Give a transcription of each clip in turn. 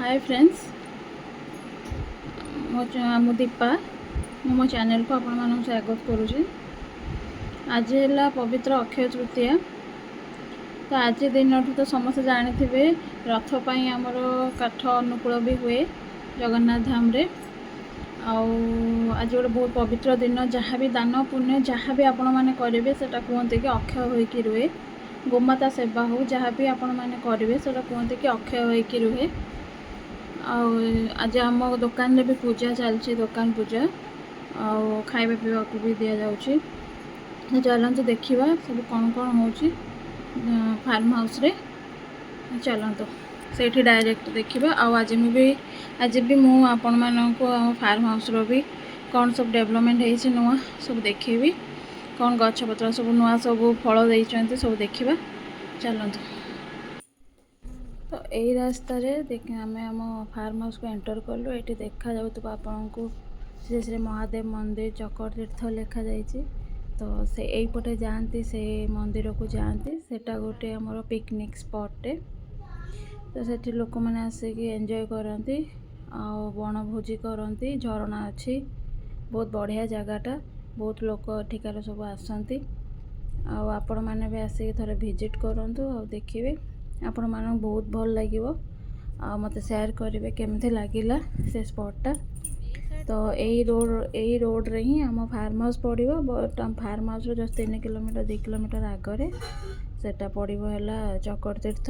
Hi friends मो दीपा मो channel को आपण मानक स्वागत करुँचे। आज है पवित्र अक्षय तृतीया। तो आज दिन तो समस्त जानी रथ पाई आमर काठ अनुकूल भी हुए जगन्नाथ धाम रे। आज गोटे बहुत पवित्र दिन, जहाँ भी दान पुण्य जहाँ भी आपण मैंने करेंगे से कहते कि अक्षय होकर रुहे। गोमाता सेवा हो जहाँ भी आपण मैंने करेंगे से कहते कि अक्षय होकर रुहे। आज आम दुकान रे भी पूजा चलती, दुकान पूजा आउ खाइबा पीवा को भी दि जाउछि। चलते देखा सब कौन कौन हो फार्म हाउस रे। चलते से डायरेक्ट देखा। आज भी मु आपण मानक फार्म हाउस रो भी कौन सब डेवलपमेंट है नुआ सब देखेबी, कौन गछपत्र सब नुआ सब फल देइछन्ते सब देखा। चलते तो यही रास्तार आम आम फार्म हाउस को एंटर कलु। ये देखा जाऊँ आपन को श्री श्री महादेव मंदिर चकर तीर्थ लिखा जाइए। तो से यहीपटे जाती से मंदिर को जाती, सेटा गोटे आमर पिकनिक स्पॉटे। तो सेठी लोक मैंने आसिक एंजॉय करती बनभोजी करती। झरणा अच्छी, बहुत बढ़िया जगहटा, बहुत लोक एठिकार सब आसती। आपण मैंने भी आसिक थोड़े विजिट करूँ और देखिए आपण मानक बहुत भल लगे। मत शेयर करेंगे केमती लगिला से स्पॉटा। तो यही रोड रे ही आम फार्म हाउस पड़ो। बट आम farm house just 3 kilometre 2 kilometre आगे सेटा पड़ो है चकर तीर्थ।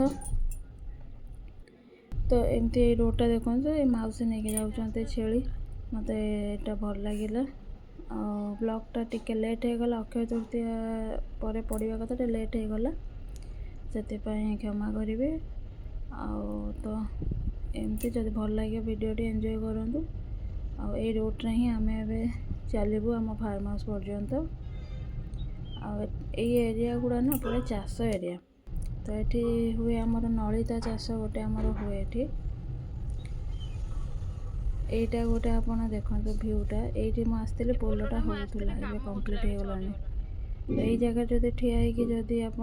तो एमती रोडटा देखो ये मौसी नहीं जाऊँ छेली। मत यहाँ भल लगिला। ब्लॉगटा टिके लेट हो गला, अक्षय तृतीया पर पड़ा कथा लेट हो गला, से क्षमा करेंगे। तो एमती जब भल लगे वीडियो एंजॉय करूँ। आई रोड रे ही आम चलू आम फार्म हाउस पर्यंत। एरिया गुड़ा ना पूरा चाष एरिया। तो ये हुए आमर नलिता चाष गोटे आमर हुए ये। एटा गोटे आपड़ देखो भ्यूटा, ये मुझे पोलटा होता है कंप्लीट हो गलानी। तो यही जगह जब ठिया जदि आप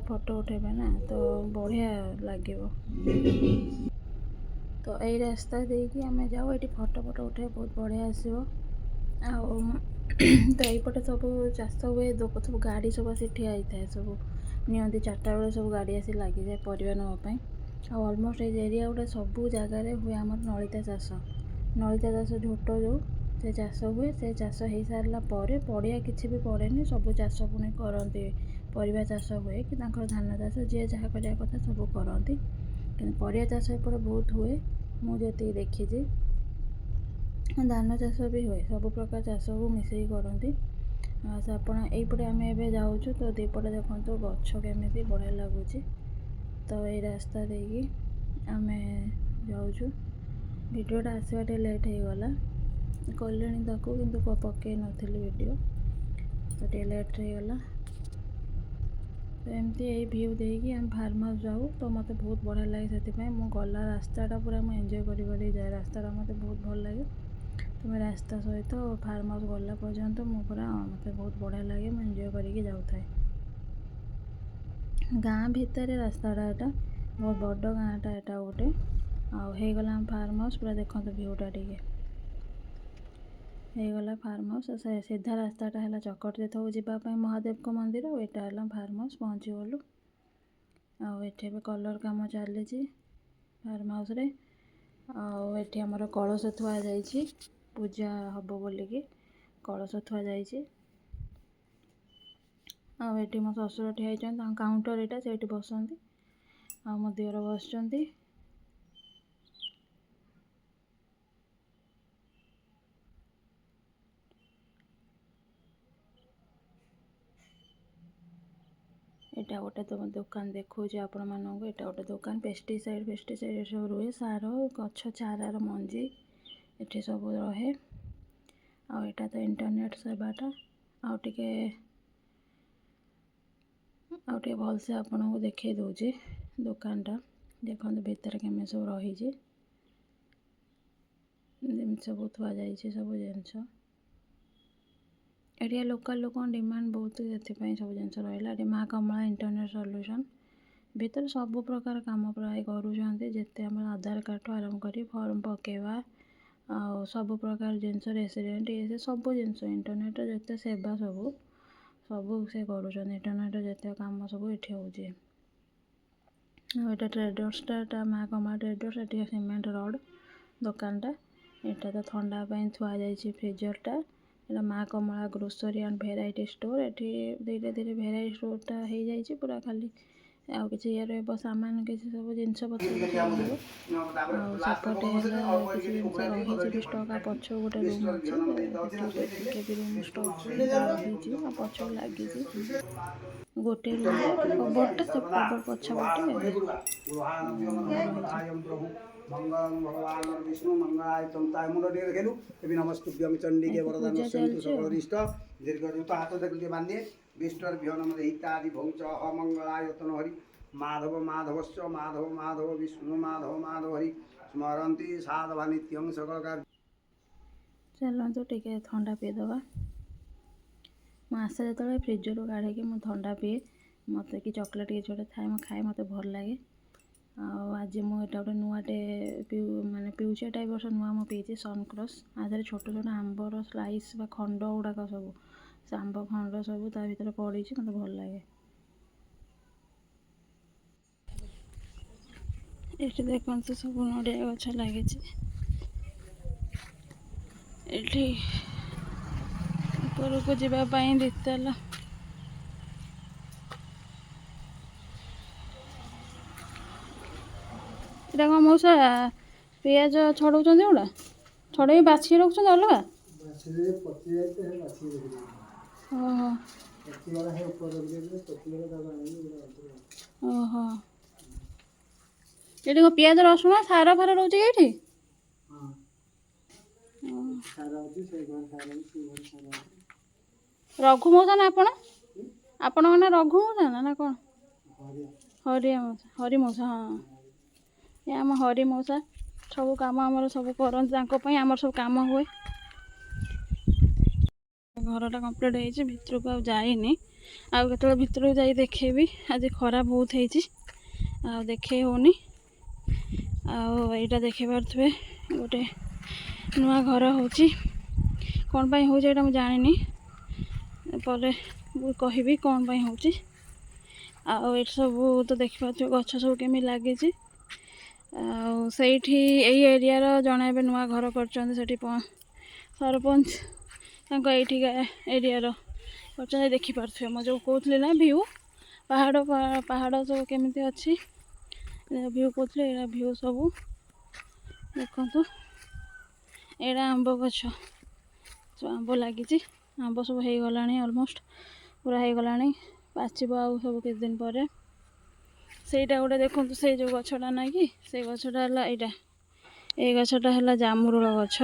फोटो उठेबे ना तो बढ़िया लगे। तो यही रास्ता देकी आम जाऊ, ये फोटो फोटो उठे बहुत बढ़िया आसो। तो यहीपटे सब चाष हुए, सब गाड़ी सब आसी ठिया होता है, सब नियंती 4टा बेले सब गाड़ी आसी लगी जाए परिवा नापी। ऑलमोस्ट ये एरिया गुड़ा सब जगार हुए आम नलिता चाष। नलिता चाष झोट जो से चाष हुए, से चाष हो सारा पड़िया किसी भी पड़ेनि, सब चाष पुणी करती। परिवा चाष हुए कि धान चाष जी जहाँ करने कथा सब करती। कि परिया चाष एपटे बहुत हुए, मुझे देखी। धान चाष भी हुए, सब प्रकार चाष को मिसई करती। आप यहीपटे आम ए जाऊँ। तो दीपटे देखो गछ केमी बढ़िया लगुच। तो ये रास्ता देकी आम जाऊँ। वीडियोटा आसवा लेट हो गला, कले कि पकई नी वीडियो, तो लेट हो गला। तो एमती यही व्यू देकी आम फार्म हाउस जाऊँ। तो मत बहुत बढ़िया लगे, से गला रास्ताटा पूरा मुझे एंजॉय कर जाए। रास्ताटा मत बहुत भल लगे। तो मैं रास्ता सहित फार्म हाउस गला पर्यंत पूरा मत बहुत बढ़िया लगे, मुझे एंजॉय करके जाऊँ थाए। गाँ भितर रास्ताटा यहाँ बहुत बड़ गाँटा यहाँ गोटे आगला आम फार्म हाउस पूरा देखो भ्यूटा टे गला फार्म हाउस। सीधा रास्ताटा है चकर तीर्थ को जावाई महादेव को मंदिर, यहाँ है फार्म हाउस पहुँची गलु। आठे भी कलर काम चली फार्म हाउस रे। आठी आमर कलश थुआ जाइए, पूजा हम बोलिकी कलश थुआ जाइए। आठी मो ससुर ठिया होती, काउंटर यहाँ से बसती, मो दिवर बस। यहाँ गोटे तुम दुकान देखो आपण मानक। यहाँ गोटे दुकान पेस्टिसाइड फेस्टिसाइड सब रुहे, सार गछ चारार मंजी ये सब रहे। आटा तो इंटरनेट सेवाटा आउटे भलसे आपन को देखे दूचे दुकानटा। देखो भितर केमी सब रही सब थुआ जाइए सब जिनस। एरिया लोकल लोक डिमांड बहुत, से सब जिन रहा। ये माँ कमला इंटरनेट सल्यूशन ଭିତରେ ସବୁ ପ୍ରକାର କାମ ପ୍ରାୟ କରୁଛନ୍ତି। ଯେତେ ଆମର ଆଧାର କାର୍ଡ଼ଠୁ ଆରମ୍ଭ କରି ଫର୍ମ ପକାଇବା ଆଉ ସବୁ ପ୍ରକାର ଜିନିଷ ରେସିଡେଣ୍ଟ ଇଏ ସବୁ ଜିନିଷ ଇଣ୍ଟରନେଟ୍ର ଯେତେ ସେବା ସବୁ ସେ କରୁଛନ୍ତି। ଇଣ୍ଟରନେଟ୍ର ଯେତେ କାମ ସବୁ ଏଠି ହେଉଛି। ଆଉ ଏଇଟା ଟ୍ରେଡର୍ସଟା ମା କମା ଟ୍ରେଡର୍ସ। ଏଠି ସିମେଣ୍ଟ ରଡ଼ ଦୋକାନଟା। ଏଇଟା ତ ଥଣ୍ଡା ପାଇଁ ଥୁଆ ଯାଇଛି ଫ୍ରିଜରଟା। ଏଇଟା ମା କମଳା ଗ୍ରୋସରୀ ଆଣ୍ଡ ଭେରାଇଟି ଷ୍ଟୋର। ଏଠି ଧୀରେ ଧୀରେ ଭେରାଇଟି ଷ୍ଟୋରଟା ହେଇଯାଇଛି ପୁରା। ଖାଲି ଆଉ କିଛି ଇଏ ରହିବ ସାମାନ କିଛି ସବୁ ଜିନିଷ ପତ୍ର ରହିବ। ଆଉ ସେପଟେ ହେଲା କିଛି ଜିନିଷ ରହିଛି ବି ଷ୍ଟକ୍। ଆଉ ପଛକୁ ଗୋଟେ ରୁମ୍ ଅଛି, ସେଠି ଟିକେ ବି ରୁମ୍ ଷ୍ଟକ୍ ରହିଛି। ଆଉ ପଛକୁ ଲାଗିଛି ଗୋଟେ ରୁମ୍ର କବର୍ଟା, ସେ କବର୍ ପଛପଟେ ରହିଛି। मंगलम भगवान विष्णु मंगलाय तंताय मुंड टिके देखलु एबि नमस्तुभ्यं चंडिके ଏଠି वरदान ପୂଜା सन्तु ଚାଲିଛି सकल ଆଉ। रिष्ट दीर्घ तो हाथ देखलु के बांधे विष्णुर भिहनम हितादि भौच अमंगलाय तन हरि माधव माधवस्य माधव माधव विष्णु माधव माधव हरि स्मरन्ति साधवा नित्यं सकल कार्य। ଚାଲନ୍ତୁ ଟିକେ ଥଣ୍ଡା ପିଇଦେବା। ମୁଁ ଆସେ ଯେତେବେଳେ ଫ୍ରିଜରୁ କାଢ଼ିକି ମୁଁ ଥଣ୍ଡା ପିଏ। ମୋତେ କି ଚକୋଲେଟ୍ କିଛି ଗୋଟେ ଥାଏ ମୁଁ ଖାଏ, ମୋତେ ଭଲ ଲାଗେ। ଆଉ ଆଜି ମୁଁ ଏଇଟା ଗୋଟେ ନୂଆଟେ ପିଉଛି। ଏଇଟା ଏ ବର୍ଷ ନୂଆ ମୁଁ ପିଇଛି ସନକ୍ରସ୍। ଆ ଦେହରେ ଛୋଟ ଛୋଟ ଆମ୍ବର ସ୍ଲାଇସ୍ ବା ଖଣ୍ଡ ଗୁଡ଼ାକ ସବୁ, ସେ ଆମ୍ବ ଖଣ୍ଡ ସବୁ ତା ଭିତରେ ପଡ଼ିଛି, ମୋତେ ଭଲ ଲାଗେ। ଏଠି ଦେଖନ୍ତୁ ସବୁ ନଡ଼ିଆ ଗଛ ଲାଗିଛି। ଏଠି ଉପରକୁ ଯିବା ପାଇଁ ଦ୍ୱିତାଲା। ଏଇଟା କ'ଣ ମଉସା ପିଆଜ ଛଡ଼ଉଛନ୍ତି? ଏଗୁଡ଼ା ଛଡ଼େଇ ବାଛିକି ରଖୁଛନ୍ତି ଅଲଗା? ଓହୋ ଓହୋ। ଏଠି କ'ଣ ପିଆଜ ରସୁଣ ସାର ଫାର ରହୁଛି କି ଏଠି? ରଘୁ ମଉସା ନା ଆପଣ? ଆପଣଙ୍କ ନାଁ ରଘୁ ମଉସା ନା କ'ଣ? ହରି ମଉସା ହଁ। ଏ ଆମ ହରି ମଉସା ସବୁ କାମ ଆମର ସବୁ କରନ୍ତି, ତାଙ୍କ ପାଇଁ ଆମର ସବୁ କାମ ହୁଏ। ଘରଟା କମ୍ପ୍ଲିଟ୍ ହେଇଛି, ଭିତରକୁ ଆଉ ଯାଇନି। ଆଉ କେତେବେଳେ ଭିତରକୁ ଯାଇ ଦେଖେଇବି। ଆଜି ଖରା ବହୁତ ହେଇଛି ଆଉ ଦେଖେଇ ହେଉନି। ଆଉ ଏଇଟା ଦେଖିପାରୁଥିବେ ଗୋଟେ ନୂଆ ଘର ହେଉଛି। କ'ଣ ପାଇଁ ହେଉଛି ଏଇଟା ମୁଁ ଜାଣିନି, ପରେ ମୁଁ କହିବି କ'ଣ ପାଇଁ ହେଉଛି। ଆଉ ଏଠି ସବୁ ତ ଦେଖିପାରୁଥିବେ ଗଛ ସବୁ କେମିତି ଲାଗିଛି। ଆଉ ସେଇଠି ଏଇ ଏରିଆର ଜଣେ ଏବେ ନୂଆ ଘର କରିଛନ୍ତି, ସେଠି ସରପଞ୍ଚ ତାଙ୍କ ଏଇଠିକା ଏରିଆର କରିଛନ୍ତି। ଦେଖିପାରୁଥିବେ ମୁଁ ଯେଉଁ କହୁଥିଲି ନା ଭିଉ ପାହାଡ଼ ସବୁ କେମିତି ଅଛି ଭିଉ କହୁଥିଲି। ଏଇଟା ଭିଉ ସବୁ ଦେଖନ୍ତୁ। ଏଇଟା ଆମ୍ବ ଗଛ, ସବୁ ଆମ୍ବ ଲାଗିଛି। ଆମ୍ବ ସବୁ ହେଇଗଲାଣି, ଅଲମୋଷ୍ଟ ପୁରା ହେଇଗଲାଣି, ପାଚିବ ଆଉ ସବୁ କିଛି ଦିନ ପରେ। ସେଇଟା ଗୋଟେ ଦେଖନ୍ତୁ, ସେଇ ଯେଉଁ ଗଛଟା ନାହିଁ କି, ସେଇ ଗଛଟା ହେଲା ଏଇଟା। ଏଇ ଗଛଟା ହେଲା ଜାମୁରୋଳ ଗଛ।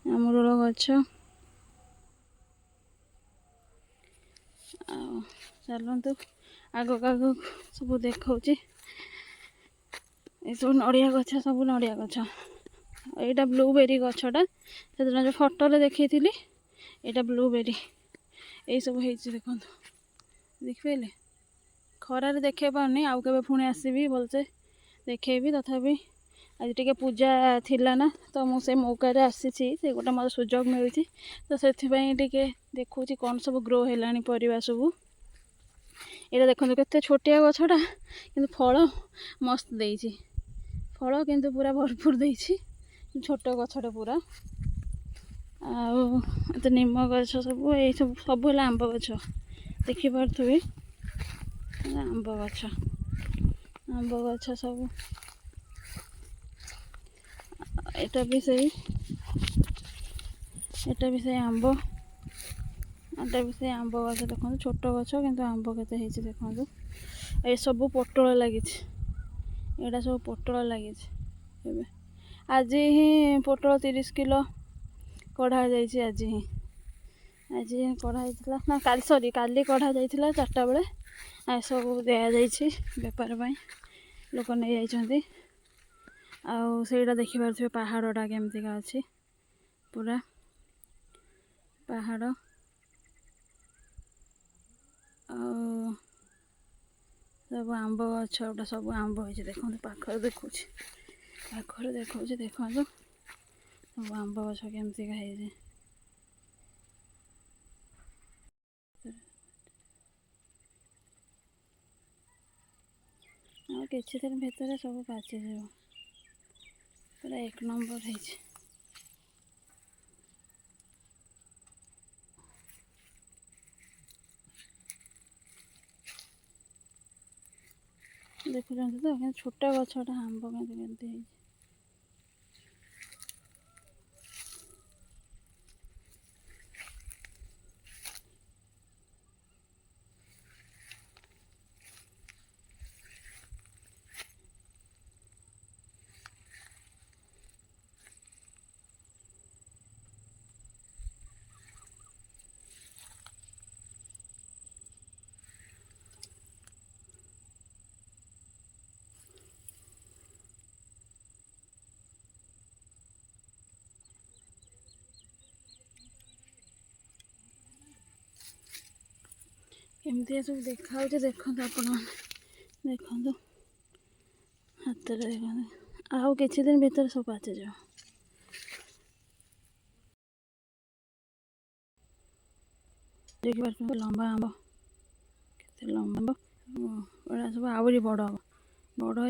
ଜାମୁରୋଳ ଗଛ। ଆଉ ଚାଲନ୍ତୁ ଆଗକୁ ସବୁ ଦେଖାଉଛି। ଏସବୁ ନଡ଼ିଆ ଗଛ, ସବୁ ନଡ଼ିଆ ଗଛ। ଏଇଟା ବ୍ଲୁବେରୀ ଗଛଟା, ସେଦିନ ଯେଉଁ ଫଟୋରେ ଦେଖେଇଥିଲି ଏଇଟା ବ୍ଲୁବେରୀ। ଏଇସବୁ ହେଇଛି ଦେଖନ୍ତୁ, ଦେଖିପାରିଲେ? ଖରାରେ ଦେଖେଇ ପାରୁନି, ଆଉ କେବେ ପୁଣି ଆସିବି ଭଲସେ ଦେଖେଇବି। ତଥାପି ଆଜି ଟିକେ ପୂଜା ଥିଲା ନା, ତ ମୁଁ ସେ ମୌକାରେ ଆସିଛି, ସେ ଗୋଟେ ମୋତେ ସୁଯୋଗ ମିଳିଛି, ତ ସେଥିପାଇଁ ଟିକେ ଦେଖଉଛି କ'ଣ ସବୁ ଗ୍ରୋ ହେଲାଣି ପରିବା ସବୁ। ଏଇଟା ଦେଖନ୍ତୁ କେତେ ଛୋଟିଆ ଗଛଟା, କିନ୍ତୁ ଫଳ ମସ୍ତ ଦେଇଛି। ଫଳ କିନ୍ତୁ ପୁରା ଭରପୁର ଦେଇଛି, ଛୋଟ ଗଛଟା ପୁରା। ଆଉ ଏତେ ନିମ ଗଛ ସବୁ, ଏଇସବୁ ସବୁ ହେଲା ଆମ୍ବ ଗଛ। ଦେଖିପାରୁଥିବେ ଆମ୍ବ ଗଛ ସବୁ। ଏଇଟା ବି ସେଇ ଆମ୍ବ। ଏଇଟା ବି ସେଇ ଆମ୍ବ ଗଛ ଦେଖନ୍ତୁ, ଛୋଟ ଗଛ କିନ୍ତୁ ଆମ୍ବ କେତେ ହେଇଛି ଦେଖନ୍ତୁ। ଏସବୁ ପୋଟଳ ଲାଗିଛି, ଏଇଟା ସବୁ ପୋଟଳ ଲାଗିଛି। ଏବେ ଆଜି ହିଁ ପୋଟଳ 30 କିଲୋ କଢ଼ା ଯାଇଛି। ଆଜି ହିଁ କଢ଼ା ହେଇଥିଲା ନା କାଲି କଢ଼ା ଯାଇଥିଲା 4ଟା ବେଳେ। ଏସବୁ ଦିଆଯାଇଛି ବେପାର ପାଇଁ, ଲୋକ ନେଇଯାଇଛନ୍ତି। ଆଉ ସେଇଟା ଦେଖିପାରୁଥିବେ ପାହାଡ଼ଟା କେମିତିକା ଅଛି, ପୁରା ପାହାଡ଼। ଆଉ सब आंब गछ गोटा सब आंब हो देखते पाखर देखा देखो सब आंब गछ केमती है और किसी दिन भितर सब पाची पूरा 1 नंबर है। देखुं तो छोटा गछटा आंब केमती है केमती सब देखा देखो आपण देखो हाथ में देखो आउ किसी दिन भीतर सब पाचे जाओ देखिए लंबा आंब के लंबा सब आहरी बड़ हम बड़ हो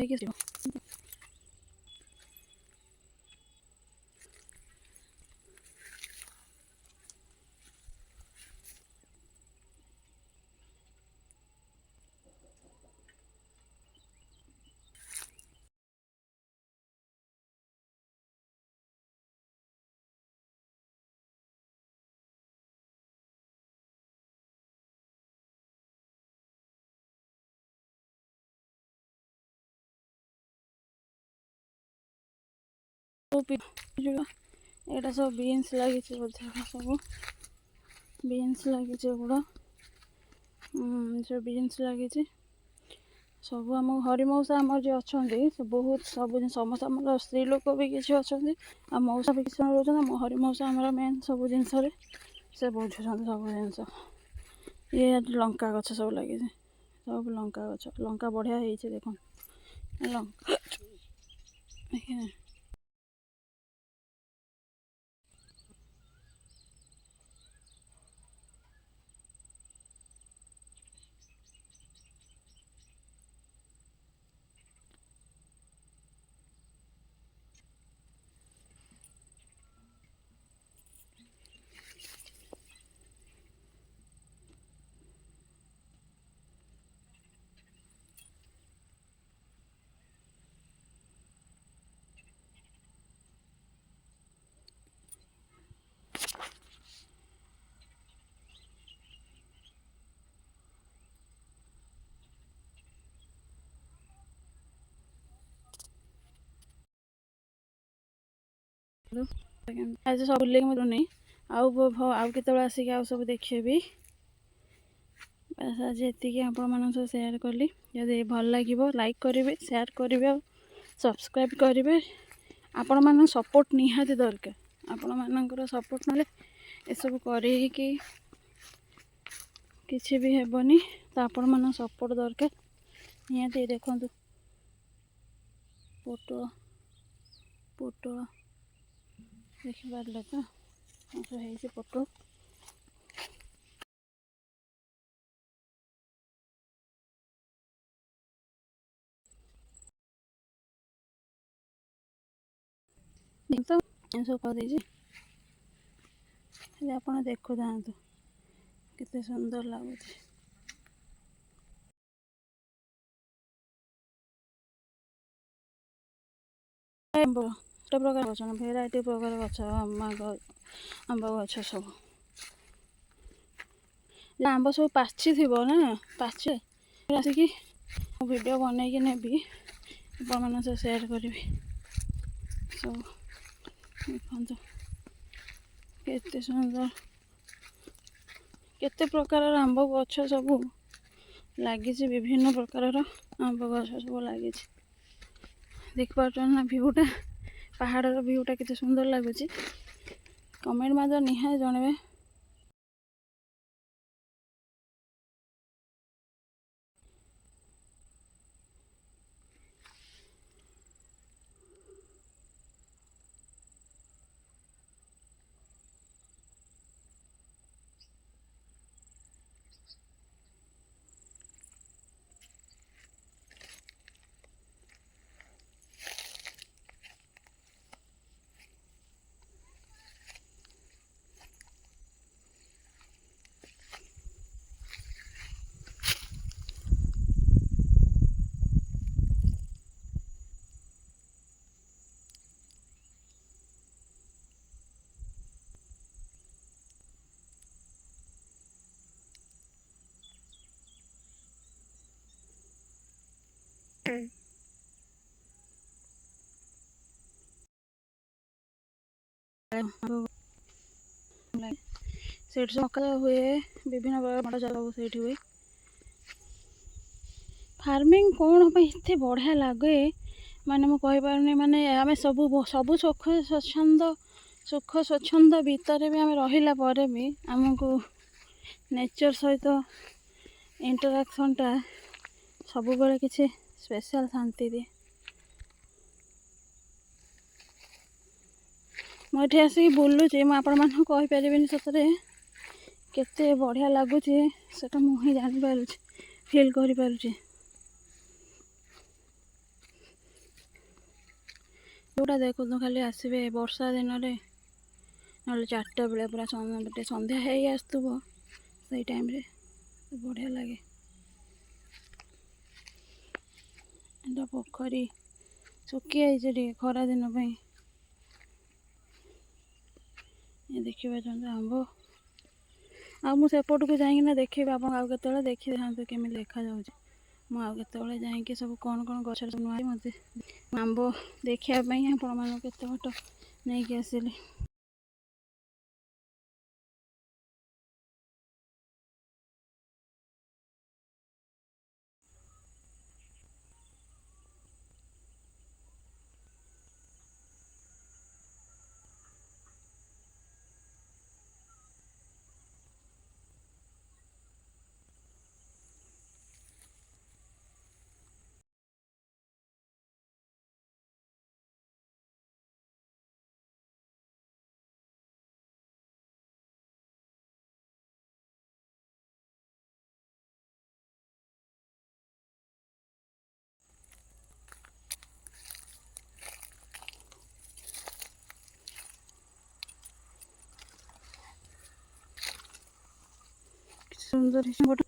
एटा सब बीन्स लगी सब बीन्स लगी गुड़ा सब बीन्स लगी सब आम हरि मौसा आम जो अच्छा बहुत सब समस्त आम स्त्री लोक भी किसी अच्छा मौसा भी किसी रोच हरि मौसा आम मेन सब जिन से बुझुं सब जिन ये लंका गछ सब लगे सब लंका गछ लंका बढ़िया है देख लंका आज सब बुले नहीं आउ के आसिक आउ सब देखेबी बस आज ये आपण मान सेयार कली जब भल लगे लाइक करेंगे सेयार करेंगे और सब्सक्राइब करेंगे आपण मान सपोर्ट निहाती दरकार आपण मानकर सपोर्ट ना सब कर किसी भी हेबनी तो आपण मान सपोर्ट दरकार निहाती देखो पोटल पोटल देखिपारे तो है पोटल तो सब कर आप देखु था केते सुंदर लगुच प्रकार गच भेराइटी प्रकार गच आंब गछ सब आंब सब पाची थी ना पाचे आसिक वीडियो बनईकि नेबी आप सेयार करी सब देखो केते सुंदर केते प्रकार आंब गछ सब लगी विभिन्न प्रकार आंब गछ सब लगी देख पार्छन ना व्यूटा पहाड़ व्यूटा केते सुंदर लगुच कमेंट मध्य निहाय जनबे ସେଇଠି ମକା ହୁଏ, ବିଭିନ୍ନ ପ୍ରକାର ମକା ସବୁ ସେଇଠି ହୁଏ। ଫାର୍ମିଂ କ'ଣ ପାଇଁ ଏତେ ବଢ଼ିଆ ଲାଗେ ମାନେ ମୁଁ କହିପାରୁନି। ମାନେ ଆମେ ସବୁ ସୁଖ ସ୍ୱଚ୍ଛନ୍ଦ ଭିତରେ ବି ଆମେ ରହିଲା ପରେ ବି ଆମକୁ ନେଚର୍ ସହିତ ଇଣ୍ଟରାକ୍ସନ୍ଟା ସବୁବେଳେ କିଛି ସ୍ପେଶାଲ୍ ଶାନ୍ତି ଦିଏ। ମୁଁ ଏଠି ଆସିକି ବୁଲୁଛି, ମୁଁ ଆପଣମାନଙ୍କୁ କହିପାରିବିନି ସତରେ କେତେ ବଢ଼ିଆ ଲାଗୁଛି, ସେଟା ମୁଁ ହିଁ ଜାଣିପାରୁଛି, ଫିଲ୍ କରିପାରୁଛି। ଯେଉଁଟା ଦେଖନ୍ତୁ ଖାଲି ଆସିବେ ବର୍ଷା ଦିନରେ, ନହେଲେ 4ଟା ବେଳେ ପୁରା ସନ୍ଧ୍ୟା ହେଇ ଆସୁଥିବ, ସେଇ ଟାଇମ୍ରେ ବଢ଼ିଆ ଲାଗେ। ଏଇଟା ପୋଖରୀ ଶୁଖିଯାଇଛି ଟିକେ ଖରା ଦିନ ପାଇଁ। ଦେଖିପାରୁଛନ୍ତି ଆମ୍ବ। ଆଉ ମୁଁ ସେପଟକୁ ଯାଇକିନା ଦେଖିବି, ଆପଣ ଆଉ କେତେବେଳେ ଦେଖିଥାନ୍ତୁ କେମିତି ଦେଖାଯାଉଛି। ମୁଁ ଆଉ କେତେବେଳେ ଯାଇକି ସବୁ କ'ଣ ଗଛରେ ସବୁ ନୁଆଁ ମୋତେ ଆମ୍ବ ଦେଖିବା ପାଇଁ ଆପଣମାନଙ୍କୁ କେତେ ବାଟ ନେଇକି ଆସିଲି। ସୁନ୍ଦର ଗୋଟେ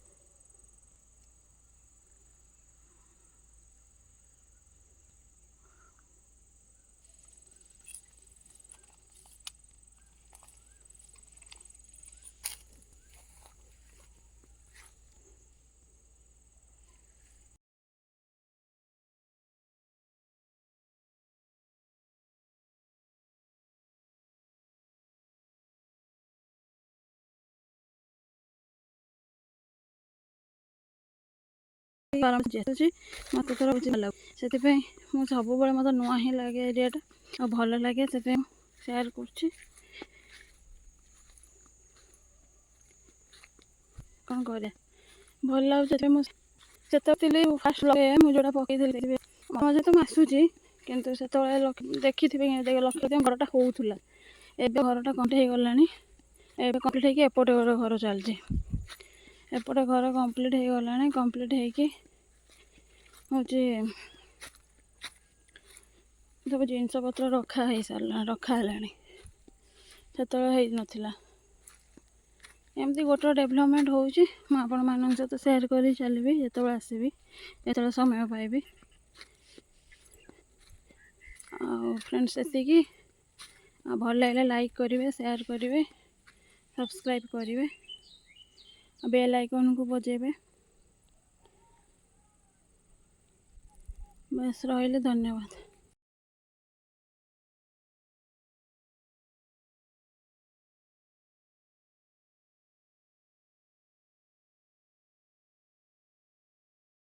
ଯେତେଛି ମୋତେ ଥର ଭଲ ଲାଗେ, ସେଥିପାଇଁ ମୁଁ ସବୁବେଳେ ମୋତେ ନୂଆ ହିଁ ଲାଗେ ଏରିଆଟା, ଆଉ ଭଲ ଲାଗେ, ସେଥିପାଇଁ ମୁଁ ସେୟାର କରୁଛି। କ'ଣ କରିବା, ଭଲ ଲାଗୁଛି। ସେଥିପାଇଁ ମୁଁ ସେତେବେଳେ ଥିଲି ଫାଷ୍ଟ ମୁଁ ଯେଉଁଟା ପକାଇଥିଲି ମଜା ତ ମୁଁ ଆସୁଛି, କିନ୍ତୁ ସେତେବେଳେ ଦେଖିଥିବେ ଲକ୍ଷ୍ୟ ଘରଟା ହେଉଥିଲା। ଏବେ ଘରଟା କମ୍ପ୍ଲିଟ୍ ହେଇଗଲାଣି। ଏବେ କମ୍ପ୍ଲିଟ୍ ହେଇକି ଏପଟେ ଗୋଟେ ଘର ଚାଲିଛି। ଏପଟେ ଘର କମ୍ପ୍ଲିଟ୍ ହେଇଗଲାଣି। କମ୍ପ୍ଲିଟ୍ ହେଇକି ହେଉଛି ସବୁ ଜିନିଷପତ୍ର ରଖା ହେଲାଣି। ସେତେବେଳେ ହେଇନଥିଲା। ଏମିତି ଗୋଟେ ଡେଭଲପମେଣ୍ଟ ହେଉଛି। ମୁଁ ଆପଣମାନଙ୍କ ସହିତ ସେୟାର କରି ଚାଲିବି ଯେତେବେଳେ ଆସିବି, ଯେତେବେଳେ ସମୟ ପାଇବି। ଆଉ ଫ୍ରେଣ୍ଡସ୍ ଏତିକି। ଆଉ ଭଲ ଲାଗିଲେ ଲାଇକ୍ କରିବେ, ସେୟାର କରିବେ, ସବସ୍କ୍ରାଇବ୍ କରିବେ, ବେଲ୍ ଆଇକନ୍କୁ ବଜାଇବେ। ବାସ୍ ରହିଲି, ଧନ୍ୟବାଦ।